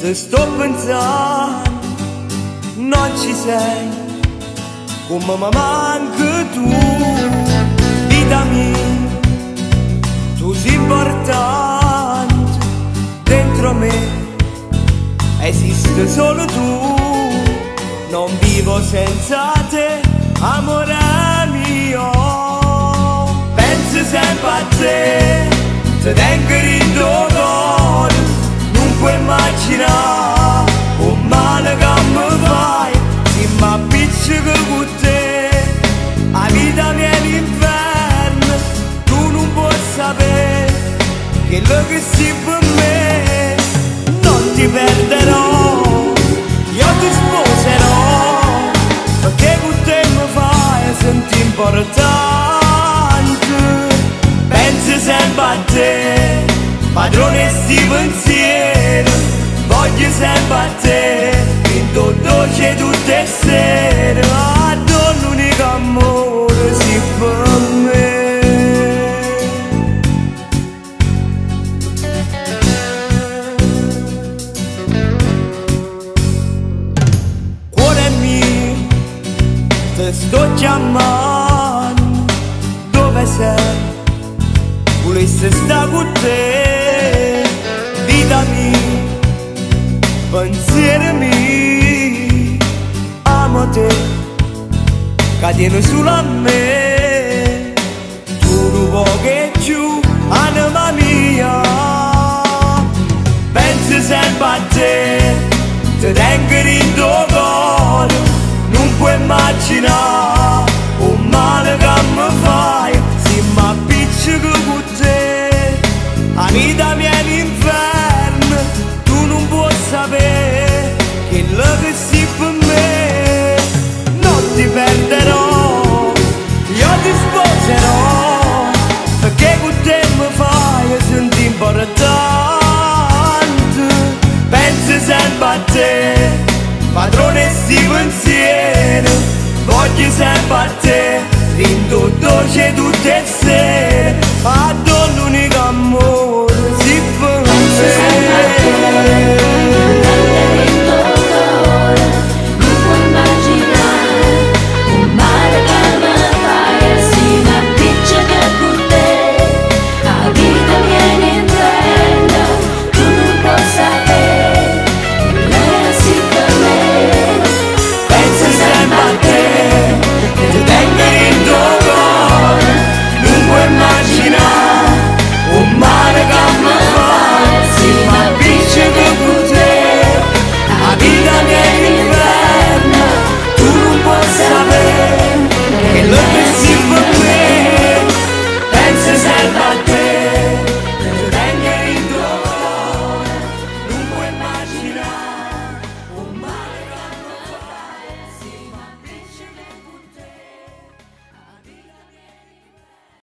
Ti sto pensando, non ci sei, come mi manchi tu, vita mia, tu sei importante, dentro me esiste solo tu, non vivo senza te, amore mio, penso sempre a te, ti tengo in tuo cuore, non puoi immaginare un male che mi fai, se mi appiccico con te, la vita mia è l'inferno, tu non puoi sapere che lo che sei per me, non ti perderò, io ti sposerò, perché con te mi fai sentire importante, penso sempre a te, padrone sti pensieri, voglio sempre a te, in tutto c'è tutte sere, ma non l'unico amore si per me. Cuore mio, ti sto chiamando, dove sei? Volessi stare con te, vita mia, pensieri miei, amo te, che tieni solo a me, tu non vuoi che giù, anima mia, penso sempre a te, ti tengo in tuo cuore, non puoi immaginare un male che mi fai, se mi appiccico con te, la vita mia è l'inferno, tu non puoi sapere che lo che sei per me, non ti perderò, io ti sposerò, perché con te mi fai sentire importante, penso sempre a te, padrone sti pensieri, voglio sempre a te, in tutto c'è tutte